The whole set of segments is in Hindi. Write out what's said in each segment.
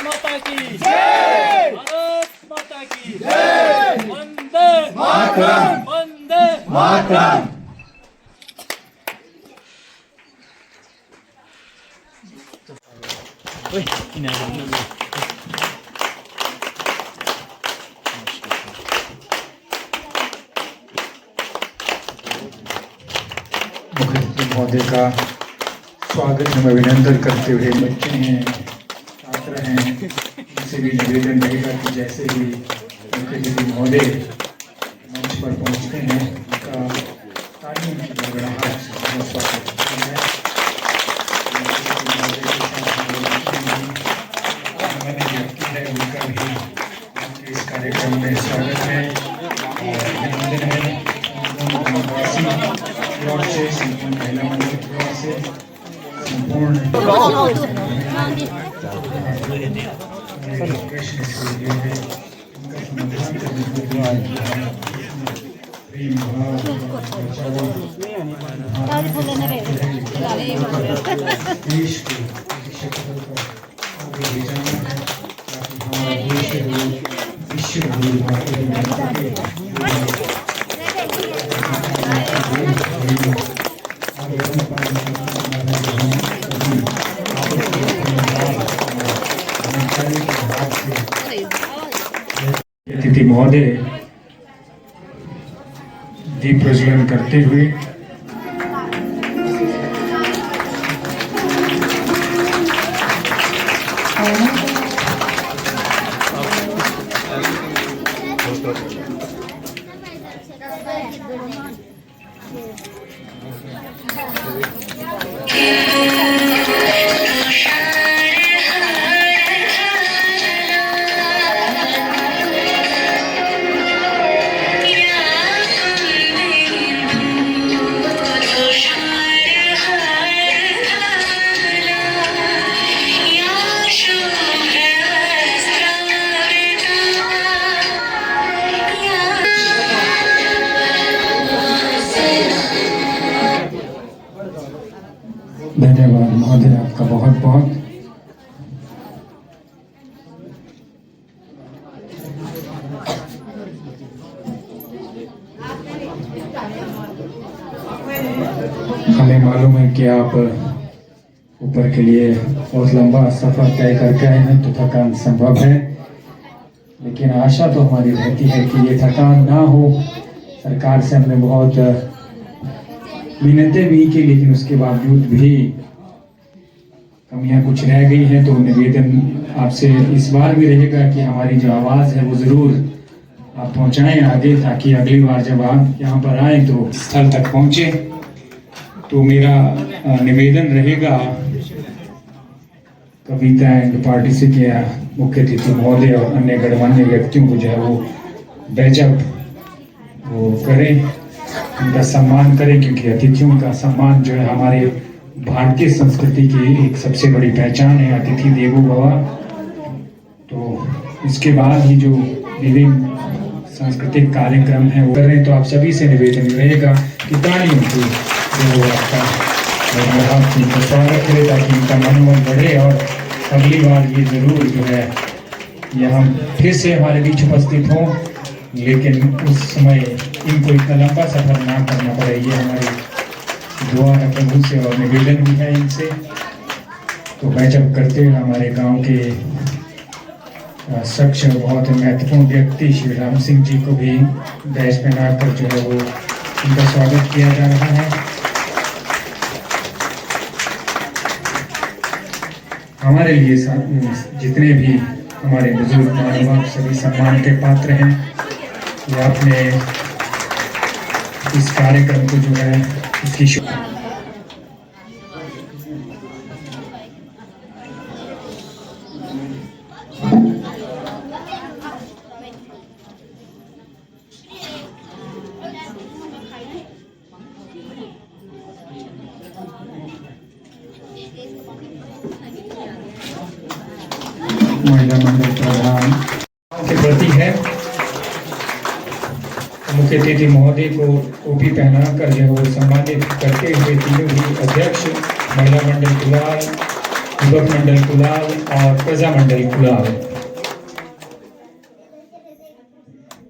माता की जय, भारत माता की जय, वंदे मातरम, वंदे मातरम। मुख्यमंत्री महोदय का स्वागत एवं अभिनंदन करते हुए बच्चे हैं, छात्र हैं, उनसे भी निवेदन रहेगा कि जैसे ही मुख्यमंत्री महोदय मंच पर पहुंचते हैं उनका तालियों की गड़गड़ाहट से स्वागत करते हैं। मैंने व्यक्ति है उनका भी इस कार्यक्रम में स्वागत है और अभिनंदन है। से संपूर्ण महिला मंडल की ओर से संपूर्ण प्रश्न इसके लिए है उनका समाधान देश को आगे ले जाना है ताकि हमारा देश विश्व अतिथि महोदय दीप प्रज्वलन करते हुए धन्यवाद महोदय आपका बहुत बहुत। हमें मालूम है कि आप ऊपर के लिए बहुत लंबा सफर तय करके आए हैं तो थकान संभव है, लेकिन आशा तो हमारी रहती है कि ये थकान ना हो। सरकार से हमने बहुत मिन्नतें भी की, लेकिन उसके बावजूद भी कमियां कुछ रह गई हैं। तो निवेदन आपसे इस बार भी रहेगा कि हमारी जो आवाज़ है वो ज़रूर आप पहुंचाएं आगे, ताकि अगली बार जब आप यहाँ पर आए तो स्थल तक पहुंचे। तो मेरा निवेदन रहेगा कविता एंड पार्टी से किया मुख्य अतिथि महोदय और अन्य गणमान्य व्यक्तियों को जो है वो बेजब वो करें, उनका सम्मान करें, क्योंकि अतिथियों का सम्मान जो है हमारे भारतीय संस्कृति की एक सबसे बड़ी पहचान है। अतिथि देवो भव। तो इसके बाद ही जो विभिन्न सांस्कृतिक कार्यक्रम है वो कर रहे हैं, तो आप सभी से निवेदन रहेगा कि तालियों की जो आपका स्वागत करें ताकि इनका मनोबल बढ़े और अगली बार ये जरूर जो है ये हम फिर से हमारे बीच उपस्थित हों, लेकिन उस समय इनको इतना लंबा सफर ना करना पड़े। ये हमारी दुआ है प्रभु से और निवेदन भी है इनसे। तो बैठक करते हुए हमारे गांव के शख्स बहुत महत्वपूर्ण व्यक्ति श्री राम सिंह जी को भी बैच में लाकर जो है वो उनका स्वागत किया जा रहा है। हमारे लिए जितने भी हमारे बुजुर्ग महानुभाव सभी सम्मान के पात्र हैं, ये आपने इस कार्यक्रम को जो है इसकी महिला मंडल प्रधान के प्रति है। मुख्य अतिथि महोदय को टोपी पहनाकर जो वो सम्मानित करते हुए तीनों ही अध्यक्ष महिला मंडल फिलहाल युवक मंडल कुलाल और प्रजा मंडल कुलाल।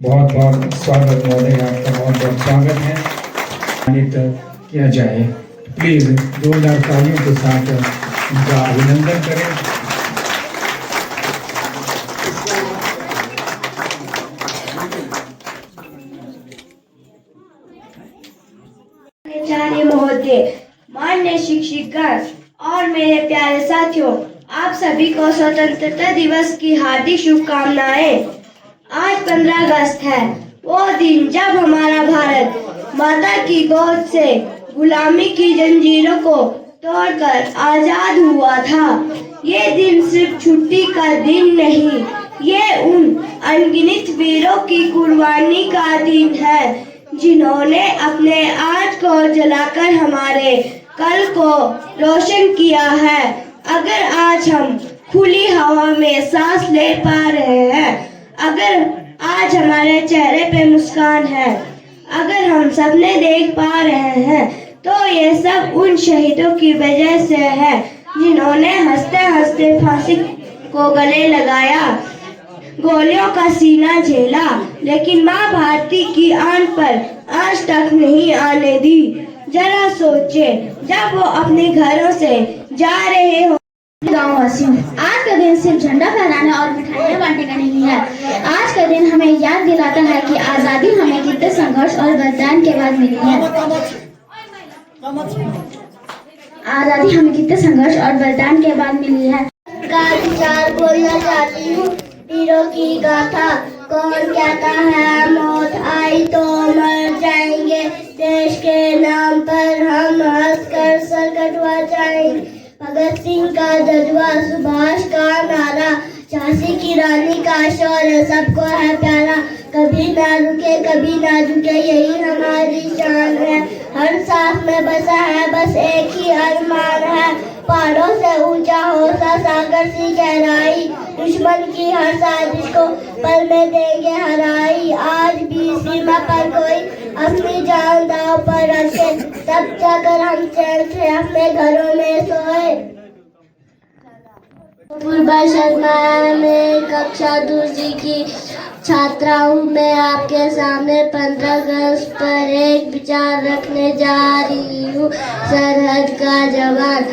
बहुत बहुत स्वागत महोदय, आपका बहुत बहुत स्वागत है। सम्मानित किया जाए, प्लीज जोरदार तालियों के साथ उनका अभिनंदन करें। आचार्य महोदय, मान्य शिक्षकगण और मेरे प्यारे साथियों, आप सभी को स्वतंत्रता दिवस की हार्दिक शुभकामनाएं। आज 15 अगस्त है, वो दिन जब हमारा भारत माता की गोद से गुलामी की जंजीरों को तोड़कर आजाद हुआ था। ये दिन सिर्फ छुट्टी का दिन नहीं, ये उन अनगिनत वीरों की कुर्बानी का दिन है जिन्होंने अपने आज को जलाकर हमारे कल को रोशन किया है। अगर आज हम खुली हवा में सांस ले पा रहे हैं, अगर आज हमारे चेहरे पे मुस्कान है, अगर हम सपने देख पा रहे हैं, तो ये सब उन शहीदों की वजह से है जिन्होंने हंसते हंसते फांसी को गले लगाया, गोलियों का सीना झेला, लेकिन माँ भारती की आन पर आज तक नहीं आने दी। जरा सोचे, जब वो अपने घरों से जा रहे हो। गाँव वासियों, आज का दिन सिर्फ झंडा फहराने और मिठाइयाँ बांटने का नहीं है। आज का दिन हमें याद दिलाता है कि आजादी हमें कितने संघर्ष और बलिदान के बाद मिली है। आजादी हमें कितने संघर्ष और बलिदान के बाद मिली है। का विचार बोलना चाहती हूँ, वीरों की गाथा। कौन कहता है मौत आई तो मर जाएंगे, देश के नाम पर हम हंसकर सर कटवा जाएंगे। भगत सिंह का जज्बा, सुभाष का नारा, झांसी की रानी का शौर्य सबको है प्यारा। कभी ना रुके कभी ना झुके, यही हमारी शान है। हर सांस में बसा है बस एक ही अरमान है, पहाड़ों से ऊंचा हो सागर सी गहराई। दुश्मन की हर साजिश को पल में देंगे हराई। आज भी सीमा पर कोई अपनी जान दांव पर रखे, तब जाकर हम चैन से अपने घरों में सोए। पूर्वा शर्मा, मैं कक्षा दूसरी की छात्रा हूँ। मैं आपके सामने 15 अगस्त पर एक विचार रखने जा रही हूँ। सरहद का जवान,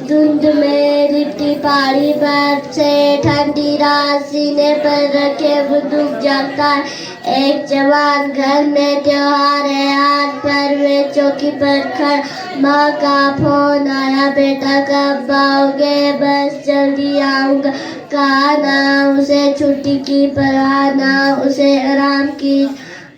धुंध में लिपटी पहाड़ी, बर्फ से ठंडी रात, सीने पर रखे बंदूक जागता है एक जवान। घर में त्योहार है, हाथ पर में चौकी पर खड़। माँ का फोन आया, बेटा कब आओगे? बस जल्दी आऊँगा। कहा ना उसे छुट्टी की परवाह, ना उसे आराम की,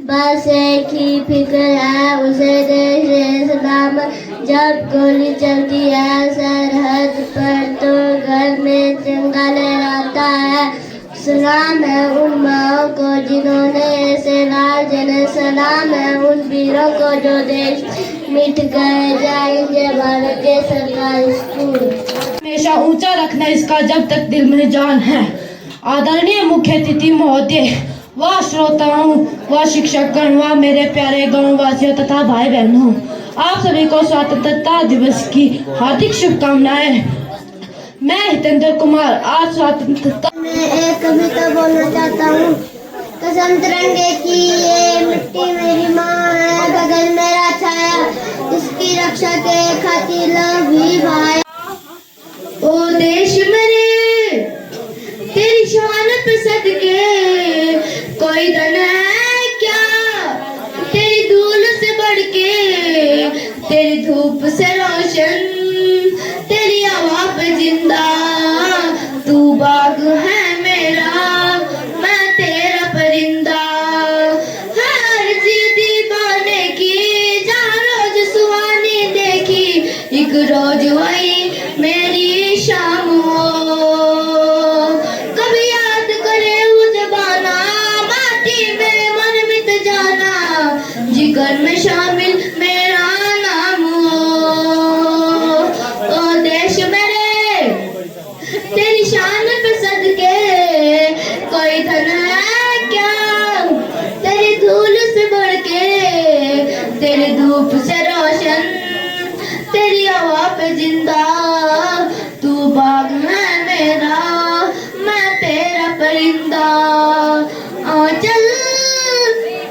बस एक ही फिक्र है उसे देश से सलामत। जब गोली चलती है सरहद पर तो घर में तिरंगा लहराता है। सलाम है उन माँओं को जिन्होंने ऐसे लाल जने, सलाम है उन वीरों को जो देश मिट गए। जाएंगे भारत के सरकारी स्कूल, हमेशा ऊंचा रखना इसका जब तक दिल में जान है। आदरणीय मुख्य अतिथि महोदय, वह श्रोताओं, वह शिक्षकगण, वह मेरे प्यारे गाँव वासियों तथा भाई बहनों, आप सभी को स्वतंत्रता दिवस की हार्दिक शुभकामनाएं। मैं हितेंद्र कुमार आज स्वतंत्रता मैं एक कविता बोलना चाहता हूँ। कसम तिरंगे की ये मिट्टी मेरी माँ है, गगन मेरा छाया, इसकी रक्षा के खातिर लव भी भाया। ओ देश मेरे तेरी शान पे सदके, कोई धन है क्या तेरी धूल से बढ़ के, तेरी धूप से रोशन, तेरी हवा पे जिंदा, तू बाग है मेरा, मैं तेरा परिंदा। हर जिद्दी पाने की जहाँ रोज सुहानी देखी, एक रोज वही मेरी शाम हो। कभी याद करे वो जब परिंदा आंचल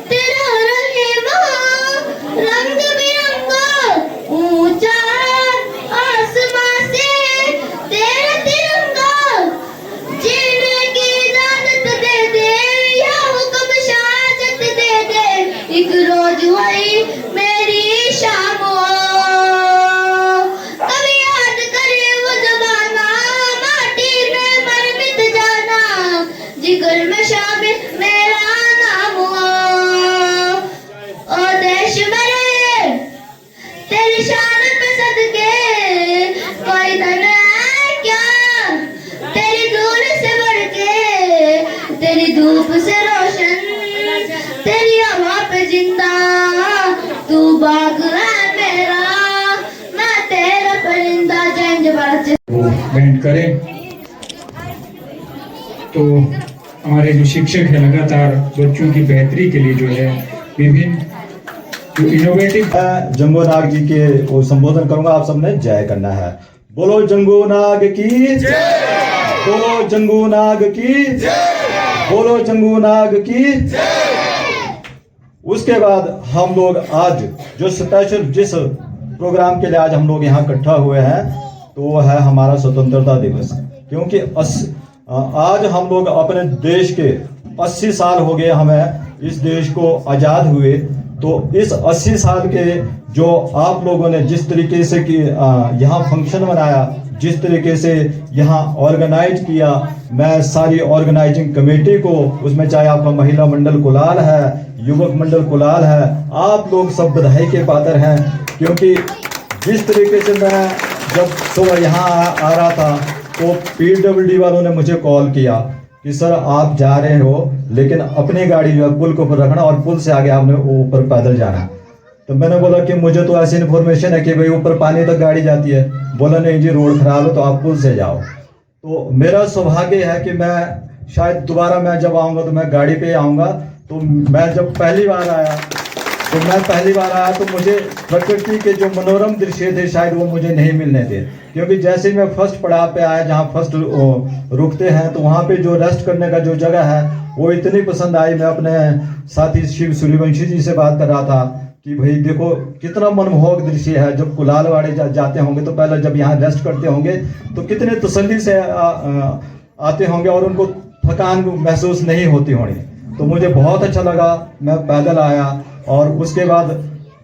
तेरा रहे वहाँ रंग बिरंगा ऊंचा आसमां से तेरा तिरंगा जीने की इजाजत दे दे या हुक्म शहादत दे दे एक रोज हुई मेरी शाम कभी याद करे वो जमाना माटी में मर मिट जाना जिगर में शामिल मेरा नाम ओ देश मेरे तेरी शान पे सदके कोई धन है क्या तेरी दूर से बढ़ के तेरी धूप से रोशन तेरी हवा पे जिंदा तू बाग है मेरा मैं तेरा परिंदा जंज बरस वो बैंड करें। तो हमारे जो शिक्षक हैं लगातार बच्चों की बेहतरी के लिए जो है विभिन्न जो इनोवेटिव जंगो नाग जी के वो संबोधन करूंगा, आप सबने जय करना है। बोलो जंगो नाग की जय, बोलो जंगो नाग की जय, बोलो जंगो नाग की जय। उसके बाद हम लोग आज जो स्पेशल जिस प्रोग्राम के लिए आज हम लोग यहाँ इकट्ठा हुए हैं तो वो है हमारा स्वतंत्रता दिवस, क्योंकि आज हम लोग अपने देश के 80 साल हो गए हमें इस देश को आज़ाद हुए। तो इस 80 साल के जो आप लोगों ने जिस तरीके से कि यहाँ फंक्शन मनाया, जिस तरीके से यहाँ ऑर्गेनाइज किया, मैं सारी ऑर्गेनाइजिंग कमेटी को, उसमें चाहे आपका महिला मंडल कुलाल है, युवक मंडल कुलाल है, आप लोग सब बधाई के पात्र हैं। क्योंकि जिस तरीके से मैं जब सुबह यहाँ आ रहा था तो PWD वालों ने मुझे कॉल किया कि सर आप जा रहे हो लेकिन अपनी गाड़ी जो है पुल के ऊपर रखना और पुल से आगे आपने ऊपर पैदल जाना। तो मैंने बोला कि मुझे तो ऐसी इन्फॉर्मेशन है कि भाई ऊपर पानी तक गाड़ी जाती है। बोला नहीं जी रोड खराब है तो आप पुल से जाओ। तो मेरा सौभाग्य है कि मैं शायद दोबारा मैं जब आऊँगा तो मैं गाड़ी पे आऊँगा। तो मैं जब पहली बार आया तो मुझे प्रकृति के जो मनोरम दृश्य थे शायद वो मुझे नहीं मिलने थे, क्योंकि जैसे ही मैं फर्स्ट पड़ाव पे आया जहाँ फर्स्ट रुकते हैं तो वहाँ पे जो रेस्ट करने का जो जगह है वो इतनी पसंद आई। मैं अपने साथी शिव सूर्यवंशी जी से बात कर रहा था कि भाई देखो कितना मनमोहक दृश्य है। जब कुलालवाड़े जाते होंगे तो पहले जब यहाँ रेस्ट करते होंगे तो कितने तसल्ली से आते होंगे और उनको थकान महसूस नहीं होती होनी। तो मुझे बहुत अच्छा लगा, मैं पैदल आया और उसके बाद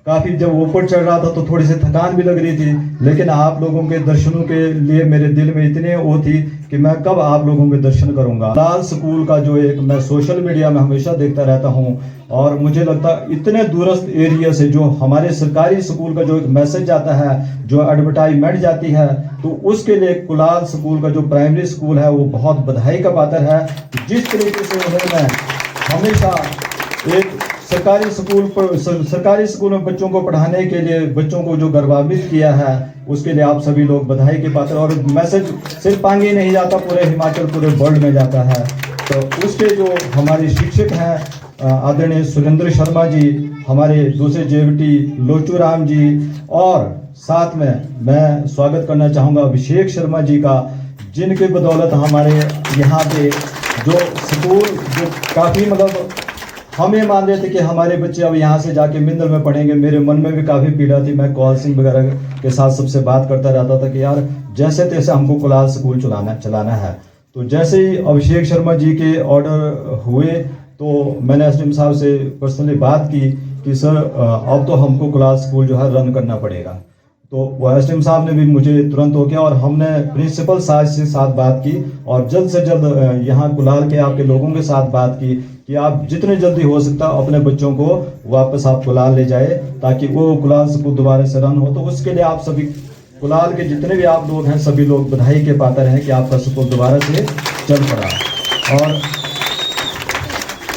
काफ़ी जब ऊपर चढ़ रहा था तो थोड़ी सी थकान भी लग रही थी, लेकिन आप लोगों के दर्शनों के लिए मेरे दिल में इतने वो थी कि मैं कब आप लोगों के दर्शन करूंगा। लाल स्कूल का जो एक मैं सोशल मीडिया में हमेशा देखता रहता हूं और मुझे लगता है इतने दूरस्थ एरिया से जो हमारे सरकारी स्कूल का जो एक मैसेज आता है, जो एडवर्टाइजमेंट जाती है, तो उसके लिए कुलाल स्कूल का जो प्राइमरी स्कूल है वो बहुत बधाई का पात्र है। जिस तरीके से उन्होंने हमेशा एक सरकारी स्कूल में बच्चों को पढ़ाने के लिए बच्चों को जो गर्वान्वित किया है उसके लिए आप सभी लोग बधाई के पात्र। और मैसेज सिर्फ पांगी नहीं जाता, पूरे हिमाचल पूरे वर्ल्ड में जाता है। तो उसके जो हमारे शिक्षक हैं आदरणीय सुरेंद्र शर्मा जी, हमारे दूसरे JVT लोचू राम जी, और साथ में मैं स्वागत करना चाहूँगा अभिषेक शर्मा जी का, जिनके बदौलत हमारे यहाँ पे जो स्कूल जो काफ़ी मतलब हम ये मान रहे थे कि हमारे बच्चे अब यहाँ से जाके मिंदल में पढ़ेंगे। मेरे मन में भी काफ़ी पीड़ा थी। मैं कॉल सिंह वगैरह के साथ सबसे बात करता रहता था कि यार जैसे तैसे हमको कुलाल स्कूल चलाना है। तो जैसे ही अभिषेक शर्मा जी के ऑर्डर हुए तो मैंने SDM साहब से पर्सनली बात की कि सर अब तो हमको कुलाल स्कूल जो है रन करना पड़ेगा। तो वो SDM साहब ने भी मुझे तुरंत हो गया और हमने प्रिंसिपल साहब से साथ बात की और जल्द से जल्द यहाँ कुलाल के आपके लोगों के साथ बात की कि आप जितने जल्दी हो सकता अपने बच्चों को वापस आप कुलाल ले जाए ताकि वो कुलाल स्कूल दोबारा से रन हो। तो उसके लिए आप सभी कुलाल के जितने भी आप लोग हैं सभी लोग बधाई के पात्र हैं कि आपका स्कूल दोबारा से चल पड़ा। और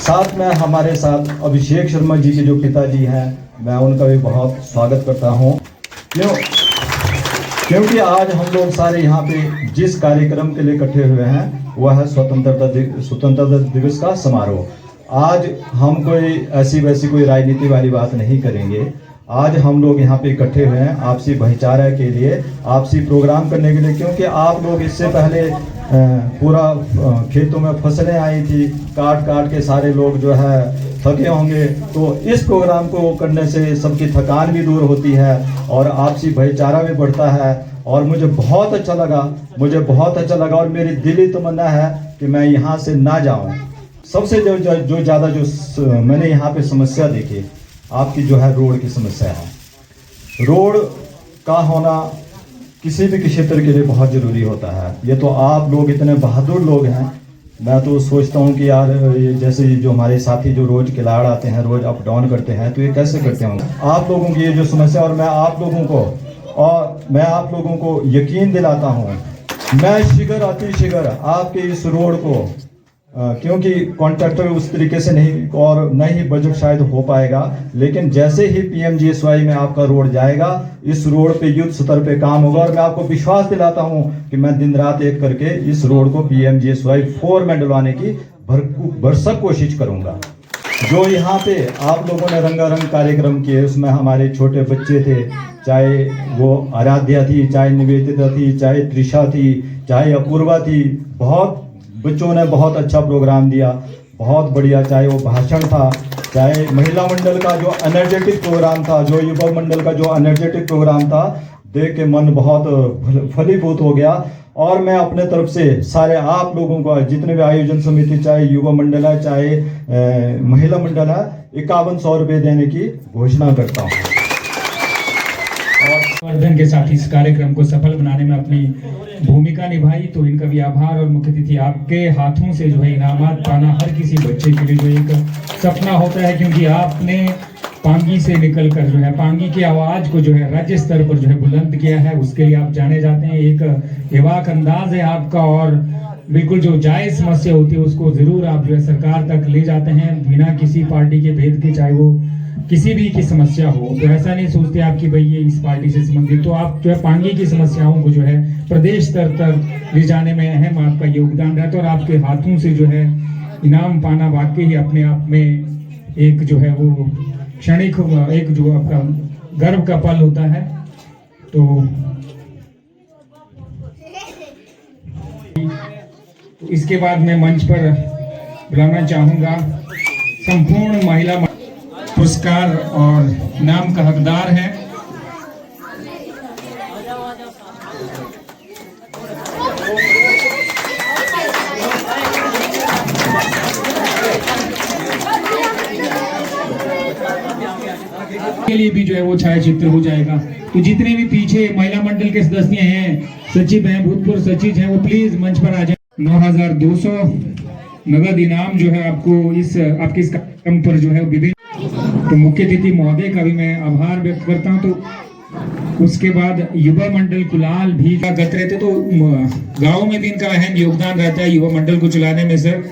साथ में हमारे साथ अभिषेक शर्मा जी के जो पिताजी हैं, मैं उनका भी बहुत स्वागत करता हूँ। क्योंकि आज हम लोग सारे यहाँ पे जिस कार्यक्रम के लिए इकट्ठे हुए हैं वह है स्वतंत्रता दिवस का समारोह। आज हम कोई ऐसी वैसी कोई राजनीति वाली बात नहीं करेंगे। आज हम लोग यहाँ पे इकट्ठे हुए हैं आपसी भाईचारा के लिए, आपसी प्रोग्राम करने के लिए, क्योंकि आप लोग इससे पहले पूरा खेतों में फसलें आई थी, काट काट के सारे लोग जो है थके होंगे। तो इस प्रोग्राम को करने से सबकी थकान भी दूर होती है और आपसी भाईचारा भी बढ़ता है। और मुझे बहुत अच्छा लगा और मेरी दिली तमन्ना है कि मैं यहाँ से ना जाऊँ। सबसे जो ज़्यादा जो मैंने यहाँ पे समस्या देखी, आपकी जो है रोड की समस्या है। रोड का होना किसी भी क्षेत्र के लिए बहुत ज़रूरी होता है। ये तो आप लोग इतने बहादुर लोग हैं, मैं तो सोचता हूँ कि यार ये जैसे जो हमारे साथी जो रोज़ किलाड़ आते हैं, रोज़ अप डाउन करते हैं, तो ये कैसे करते होंगे। आप लोगों की ये जो समस्या, और मैं आप लोगों को यकीन दिलाता हूँ, मैं शीघ्र अतिशीघ्र आपके इस रोड को क्योंकि कॉन्ट्रैक्टर उस तरीके से नहीं और न ही बजट शायद हो पाएगा, लेकिन जैसे ही PMGSY में आपका रोड जाएगा, इस रोड पे युद्ध स्तर पे काम होगा। और मैं आपको विश्वास दिलाता हूं कि मैं दिन रात एक करके इस रोड को PMGSY 4 में डलवाने की भरसक कोशिश करूंगा। जो यहाँ पे आप लोगों ने रंगारंग कार्यक्रम किए, उसमें हमारे छोटे बच्चे थे, चाहे वो आराध्या थी, चाहे निवेदिता थी, चाहे त्रिषा थी, चाहे अपूर्वा थी, बहुत बच्चों ने बहुत अच्छा प्रोग्राम दिया, बहुत बढ़िया। चाहे वो भाषण था, चाहे महिला मंडल का जो एनर्जेटिक प्रोग्राम था, जो युवा मंडल का जो एनर्जेटिक प्रोग्राम था, देख के मन बहुत फलीभूत हो गया। और मैं अपने तरफ से सारे आप लोगों को, जितने भी आयोजन समिति, चाहे युवा मंडल है, चाहे महिला मंडल है, 5100 रुपये देने की घोषणा करता हूँ। वर्धन के साथ इस कार्यक्रम को सफल बनाने में अपनी भूमिका निभाई, तो इनका भी आभार। और मुख्य अतिथि, आपके हाथों से जो है इनामात पाना हर किसी बच्चे के लिए जो एक सपना होता है, क्योंकि आपने पांगी से निकलकर जो है पांगी की आवाज को जो है राज्य स्तर पर जो है बुलंद किया है, उसके लिए आप जाने जाते हैं। एक बेबाक अंदाज है आपका, और बिल्कुल जो जायज समस्या होती है उसको जरूर आप जो है सरकार तक ले जाते हैं, बिना किसी पार्टी के भेद के, चाहे वो किसी भी की समस्या हो। तो ऐसा नहीं सोचते आप कि भाई ये इस पार्टी से संबंधित, तो आप जो है पांगी की समस्याओं को जो है प्रदेश स्तर तक ले जाने में अहम आपका योगदान रहता है। और आपके हाथों से जो है इनाम पाना वाकई ही अपने आप में एक जो है वो क्षणिक, एक जो आपका गर्व का पल होता है। तो इसके बाद मैं मंच पर बुलाना चाहूंगा संपूर्ण महिला पुरस्कार और इनाम का हकदार है के लिए भी जो है वो छायाचित्र हो जाएगा। तो जितने भी पीछे महिला मंडल के सदस्य हैं, सचिव हैं, भूतपूर्व सचिव हैं, वो प्लीज मंच पर आ जाए। 9200 नगद इनाम जो है आपको इस आपके इस कार्यक्रम पर जो है विभिन्न, तो मुख्य अतिथि महोदय का भी मैं आभार व्यक्त करता हूं। तो उसके बाद युवा मंडल कुलाल भी गत रहते, तो गाँव में भी इनका अहम योगदान रहता है युवा मंडल को चलाने में। सर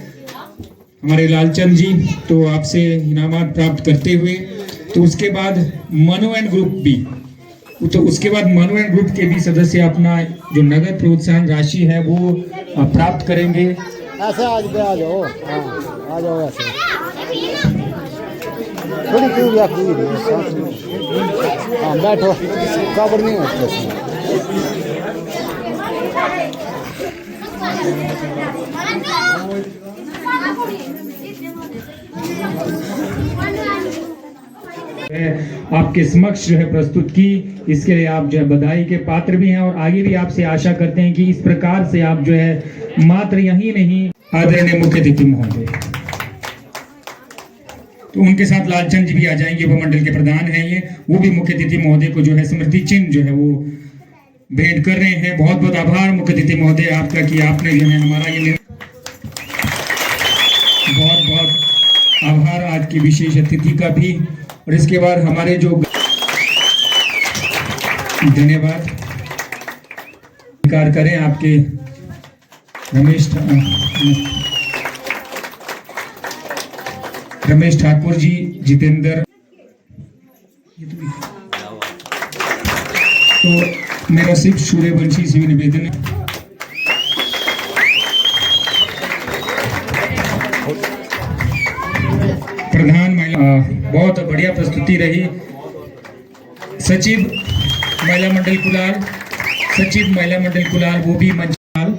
हमारे लालचंद जी, तो आपसे इनामात प्राप्त करते हुए, तो उसके बाद मनु एंड ग्रुप भी, तो उसके बाद मनु एंड ग्रुप के भी सदस्य अपना जो नगद प्रोत्साहन राशि है वो प्राप्त करेंगे। ऐसे आज पे आ जाओ, हाँ आ जाओ ऐसे थोड़ी क्यों हाँ बैठो, काबड़ नहीं होता। आपके समक्ष जो है प्रस्तुत की, इसके लिए आप जो है बधाई के पात्र भी हैं। और आगे भी आपसे आशा करते हैं कि इस प्रकार से आप जो है मात्र यही नहीं, आदरणीय मुख्य अतिथि महोदय, तो उनके साथ लालचंद जी भी आ जाएंगे, युवा मंडल के प्रधान हैं ये, वो भी मुख्य अतिथि महोदय को जो है स्मृति चिन्ह जो है वो भेंट कर रहे हैं। बहुत बहुत आभार मुख्य अतिथि महोदय आपका कि आपने जो है हमारा ये, बहुत बहुत आभार आज की विशेष अतिथि का भी। और इसके बाद हमारे जो धन्यवाद स्वीकार करें आपके रमेश ठाकुर जी, जितेंद्र, तो मेरा सिर्फ सूर्यवंशी से निवेदन है, प्रधान महिला, बहुत बढ़िया प्रस्तुति रही। सचिव महिला मंडल कुलाल, सचिव महिला मंडल कुलाल वो भी मंच पर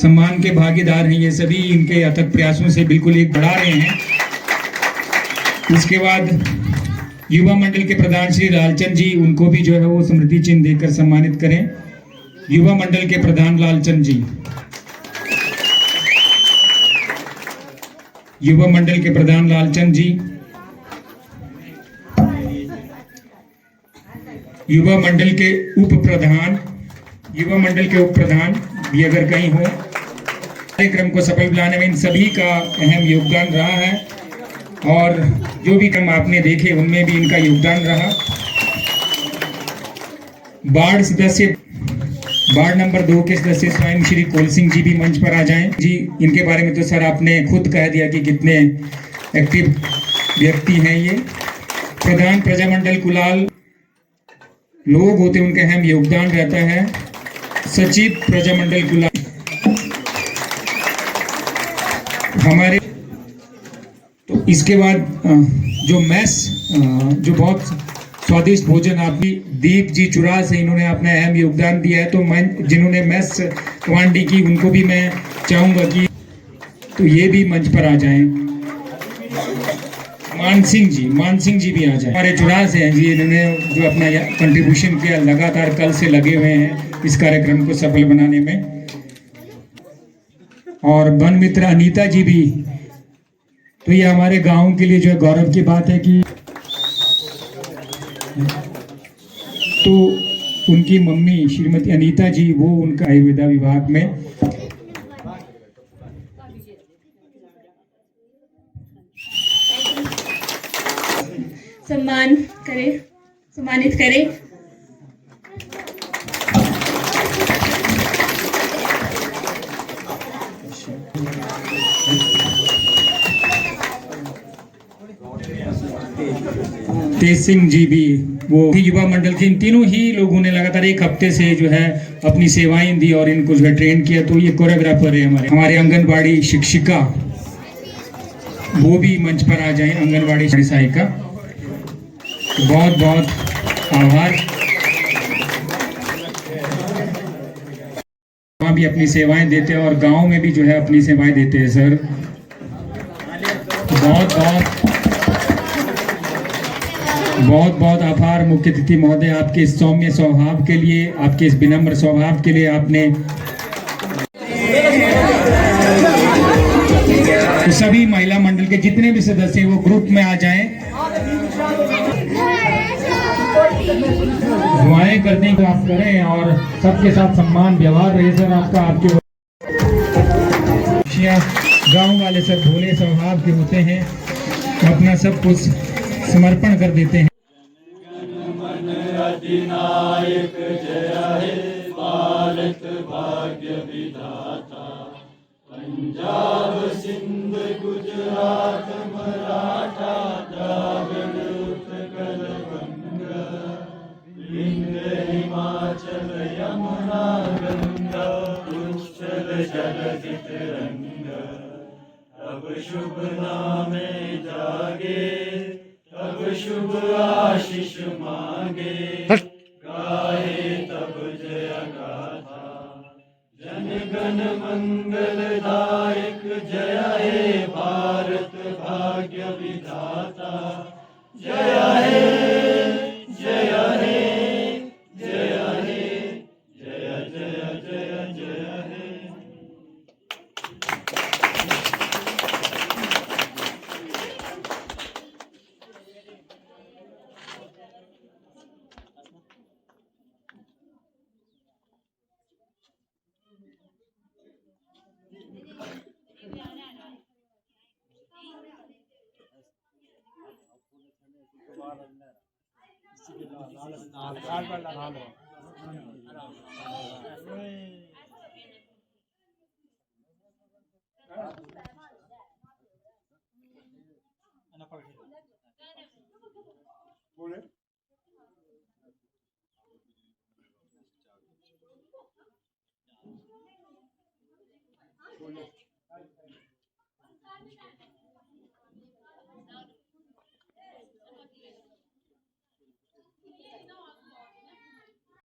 सम्मान के भागीदार हैं। ये सभी इनके अथक प्रयासों से बिल्कुल एक बढ़ा रहे हैं। उसके बाद युवा मंडल के प्रधान श्री लालचंद जी, उनको भी जो है वो स्मृति चिन्ह देकर सम्मानित करें। युवा मंडल के प्रधान लालचंद जी, युवा मंडल के प्रधान लालचंद जी, युवा मंडल के उप प्रधान, युवा मंडल के उप प्रधान भी अगर कहीं हो, कार्यक्रम को सफल बनाने में इन सभी का अहम योगदान रहा है और जो भी क्रम आपने देखे उनमें भी इनका योगदान रहा। वार्ड सदस्य, वार्ड नंबर 2 के सदस्य स्वयं श्री कोल सिंह जी भी मंच पर आ जाएं। जी, इनके बारे में तो सर आपने खुद कह दिया कि कितने एक्टिव व्यक्ति हैं ये। प्रधान प्रजामंडल कुलाल लोग होते हैं, उनका अहम योगदान रहता है। सचिव प्रजामंडल कुलाल हमारे, तो इसके बाद जो मैस, जो बहुत स्वादिष्ट भोजन आपकी दीप जी चुरा से इन्होंने अपना अहम योगदान दिया है, तो मैं जिन्होंने मैस कमांडी की उनको भी मैं चाहूंगा कि तो ये भी मंच पर आ जाएं। मान सिंह जी भी आ जाएं। हमारे चुरा से हैं जी, इन्होंने जो अपना कंट्रीब्यूशन किया, लगातार कल से लगे हुए हैं इस कार्यक्रम को सफल बनाने में। और वन मित्र अनीता जी भी, तो ये हमारे गांव के लिए जो है गौरव की बात है कि तो उनकी मम्मी श्रीमती अनीता जी, वो उनका आयुर्वेदा विभाग में सम्मानित करें। तेज सिंह जी भी, वो युवा मंडल के इन तीनों ही लोगों ने लगातार एक हफ्ते से जो है अपनी सेवाएं दी और इनको जो है ट्रेन किया। तो ये कोरियोग्राफर है हमारे आंगनबाड़ी शिक्षिका, वो भी मंच पर आ जाए। आंगनबाड़ी सहायिका, बहुत बहुत आभार। वहाँ भी अपनी सेवाएं देते हैं और गांव में भी जो है अपनी सेवाएं देते हैं सर। बहुत बहुत आभार मुख्य अतिथि महोदय, आपके इस सौम्य स्वभाव के लिए, आपके इस विनम्र स्वभाव के लिए। आपने तो सभी महिला मंडल के जितने भी सदस्य वो ग्रुप में आ जाएं। दुआएं करने को आप करें और सबके साथ सम्मान व्यवहार रहे सर आपका। आपके गांव वाले सब भोले स्वभाव के होते हैं, अपना सब कुछ समर्पण कर देते हैं। अधिनायक जय हे भारत भाग्य विधाता, पंजाब सिंध गुजरात मराठा द्राविड़ उत्कल गंगा, विंध्य हिमाचल यमुना गंगा, उच्छल जलधि तरंगा। तब शुभ नामे जागे, तब शुभ आशीष मांगे, गाए तब जय गाथा। जन गण मंगलदायक जय हे भारत भाग्य विधाता, जय हे जय हे जय हे जय जय जय जय हे। बोले